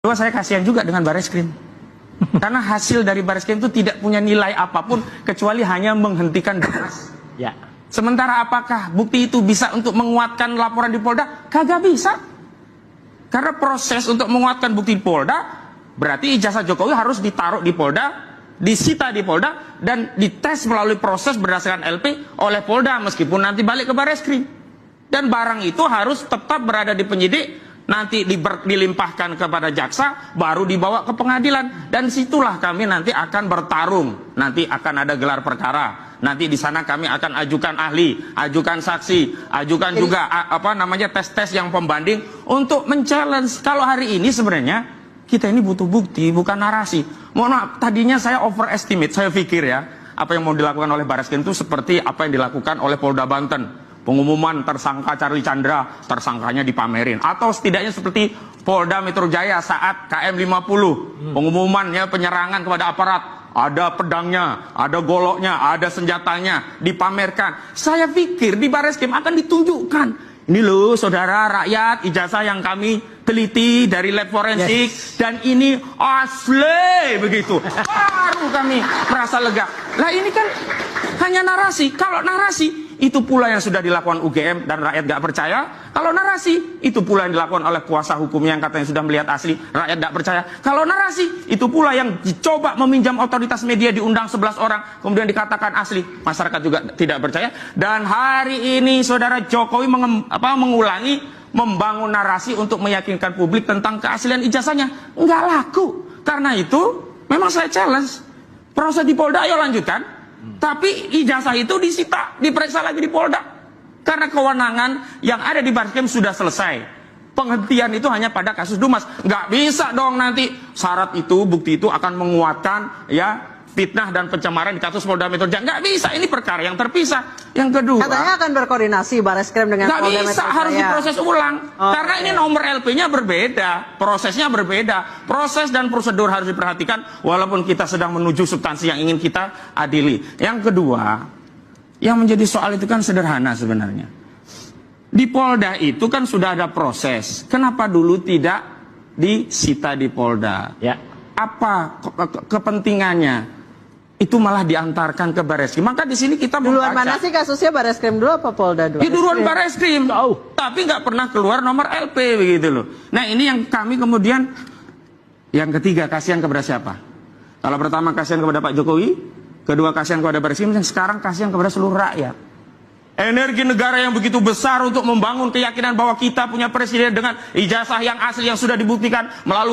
Kedua, saya kasihan juga dengan Bareskrim. Karena hasil dari Bareskrim itu tidak punya nilai apapun kecuali hanya menghentikan deras. Ya. Sementara apakah bukti itu bisa untuk menguatkan laporan di Polda? Kagak bisa. Karena proses untuk menguatkan bukti di Polda, berarti ijazah Jokowi harus ditaruh di Polda, disita di Polda, dan dites melalui proses berdasarkan LP oleh Polda, meskipun nanti balik ke Bareskrim. Dan barang itu harus tetap berada di penyidik, nanti dilimpahkan kepada jaksa, baru dibawa ke pengadilan. Dan situlah kami nanti akan bertarung. Nanti akan ada gelar perkara. Nanti di sana kami akan ajukan ahli, ajukan saksi, ajukan juga tes-tes yang pembanding untuk men-challenge. Kalau hari ini sebenarnya kita ini butuh bukti, bukan narasi. Mohon maaf, tadinya saya overestimate, saya pikir ya, apa yang mau dilakukan oleh Bareskrim itu seperti apa yang dilakukan oleh Polda Banten. Pengumuman tersangka Charlie Chandra, tersangkanya dipamerin. Atau setidaknya seperti Polda Metro Jaya saat KM 50. Pengumumannya penyerangan kepada aparat. Ada pedangnya, ada goloknya, ada senjatanya, dipamerkan. Saya pikir di Bareskrim akan ditunjukkan. Ini loh saudara rakyat, ijazah yang kami teliti dari lab forensik. Dan ini asli begitu. Baru kami merasa lega. Lah ini kan hanya narasi. Kalau narasi, itu pula yang sudah dilakukan UGM dan rakyat gak percaya. Kalau narasi, itu pula yang dilakukan oleh kuasa hukum yang katanya sudah melihat asli, rakyat gak percaya. Kalau narasi, itu pula yang dicoba meminjam otoritas media, diundang 11 orang, kemudian dikatakan asli, masyarakat juga tidak percaya. Dan hari ini saudara Jokowi mengulangi, membangun narasi untuk meyakinkan publik tentang keaslian ijazahnya. Nggak laku. Karena itu memang saya challenge, proses di Polda ayo lanjutkan. Tapi ijazah itu disita, diperiksa lagi di Polda. Karena kewenangan yang ada di Bareskrim sudah selesai. Penghentian itu hanya pada kasus Dumas. Nggak bisa dong nanti syarat itu, bukti itu akan menguatkan ya fitnah dan pencemaran di kasus Polda Metro Jaya. Nggak bisa, ini perkara yang terpisah. Yang kedua, katanya akan berkoordinasi Bareskrim dengan Polda Metro Jaya. Nggak bisa, harus diproses ulang. Karena ini nomor LP-nya berbeda, prosesnya berbeda. Proses dan prosedur harus diperhatikan walaupun kita sedang menuju substansi yang ingin kita adili. Yang kedua, yang menjadi soal itu kan sederhana sebenarnya. Di Polda itu kan sudah ada proses. Kenapa dulu tidak disita di Polda? Ya. Apa kepentingannya? Itu malah diantarkan ke Bareskrim. Maka di sini kita duluan mana sih kasusnya, Bareskrim dulu apa Polda dulu? Ya duluan Bareskrim. Tapi nggak pernah keluar nomor LP begitu loh. Nah ini yang kami kemudian, yang ketiga, kasihan kepada siapa? Kalau pertama kasihan kepada Pak Jokowi, kedua kasihan kepada Bareskrim, yang sekarang kasihan kepada seluruh rakyat. Energi negara yang begitu besar untuk membangun keyakinan bahwa kita punya presiden dengan ijazah yang asli yang sudah dibuktikan melalui